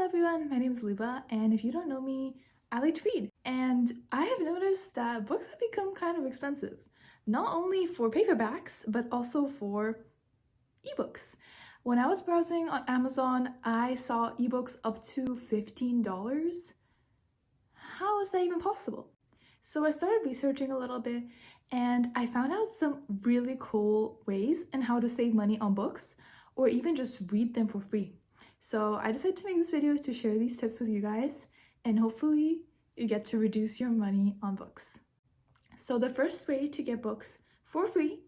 everyone, my name is Luba, and if you don't know me, I like to read. And I have noticed that books have become kind of expensive, not only for paperbacks, but also for ebooks. When I was browsing on Amazon, I saw ebooks up to $15. How is that even possible? So I started researching a little bit, and I found out some really cool ways and how to save money on books, or even just read them for free. So I decided to make this video to share these tips with you guys, and hopefully you get to reduce your money on books. So the first way to get books for free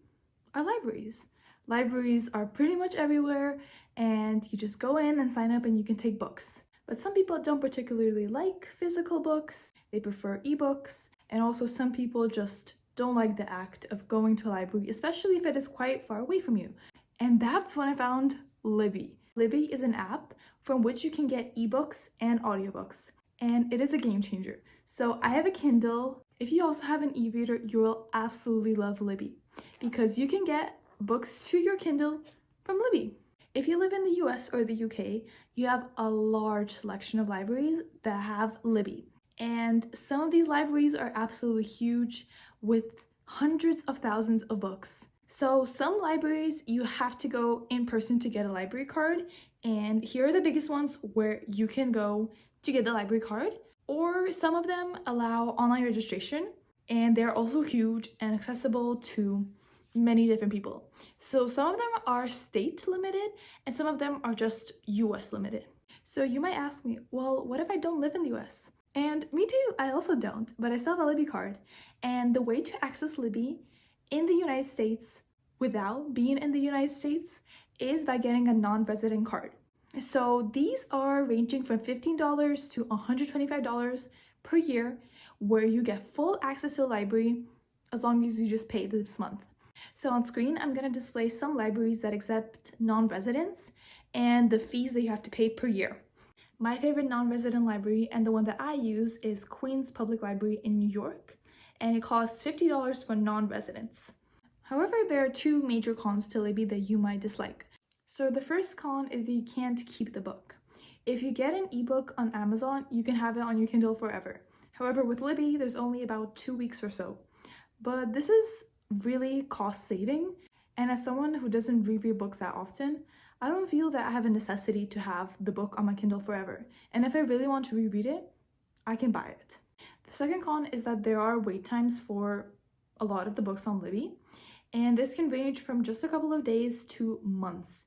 are libraries. Libraries are pretty much everywhere, and you just go in and sign up and you can take books. But some people don't particularly like physical books, they prefer ebooks, and also some people just don't like the act of going to a library, especially if it is quite far away from you. And that's when I found Libby. Libby is an app from which you can get ebooks and audiobooks, and it is a game changer. So I have a Kindle. If you also have an e-reader, you will absolutely love Libby because you can get books to your Kindle from Libby. If you live in the US or the UK, you have a large selection of libraries that have Libby. And some of these libraries are absolutely huge with hundreds of thousands of books. So some libraries you have to go in person to get a library card, and here are the biggest ones where you can go to get the library card, or some of them allow online registration, and they're also huge and accessible to many different people. So some of them are state limited and some of them are just US limited. So you might ask me, well, what if I don't live in the US? And me too, I also don't, but I still have a Libby card. And the way to access Libby in the United States without being in the United States is by getting a non-resident card. So these are ranging from $15 to $125 per year, where you get full access to the library as long as you just pay this month. So on screen, I'm going to display some libraries that accept non-residents and the fees that you have to pay per year. My favorite non-resident library and the one that I use is Queens Public Library in New York, and it costs $50 for non-residents. However, there are two major cons to Libby that you might dislike. So the first con is that you can't keep the book. If you get an ebook on Amazon, you can have it on your Kindle forever. However, with Libby, there's only about 2 weeks or so. But this is really cost saving, and as someone who doesn't reread books that often, I don't feel that I have a necessity to have the book on my Kindle forever. And if I really want to reread it, I can buy it. The second con is that there are wait times for a lot of the books on Libby, and this can range from just a couple of days to months.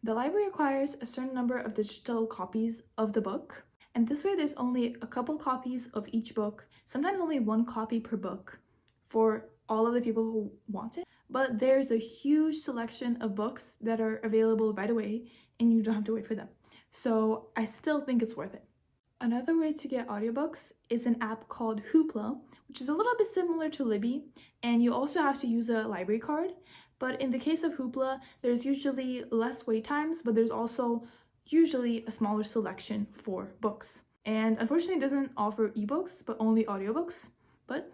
The library requires a certain number of digital copies of the book, and this way there's only a couple copies of each book, sometimes only one copy per book for all of the people who want it. But there's a huge selection of books that are available right away and you don't have to wait for them. So I still think it's worth it. Another way to get audiobooks is an app called Hoopla, which is a little bit similar to Libby, and you also have to use a library card. But in the case of Hoopla, there's usually less wait times, but there's also usually a smaller selection for books. And unfortunately, it doesn't offer ebooks, but only audiobooks, but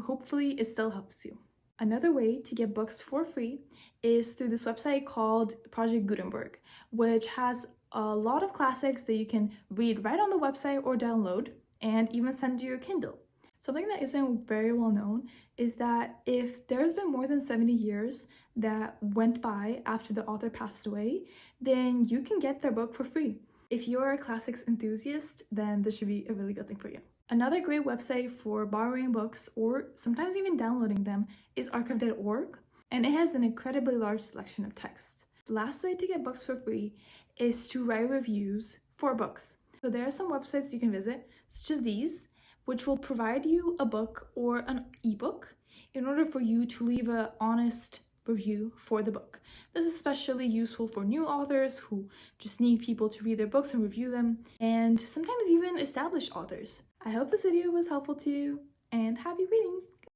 hopefully it still helps you. Another way to get books for free is through this website called Project Gutenberg, which has a lot of classics that you can read right on the website or download and even send to your Kindle. Something that isn't very well known is that if there's been more than 70 years that went by after the author passed away, then you can get their book for free. If you're a classics enthusiast, then this should be a really good thing for you. Another great website for borrowing books or sometimes even downloading them is archive.org, and it has an incredibly large selection of texts. The last way to get books for free is to write reviews for books. So there are some websites you can visit, such as these, which will provide you a book or an ebook in order for you to leave an honest review for the book. This is especially useful for new authors who just need people to read their books and review them, and sometimes even established authors. I hope this video was helpful to you, and happy reading!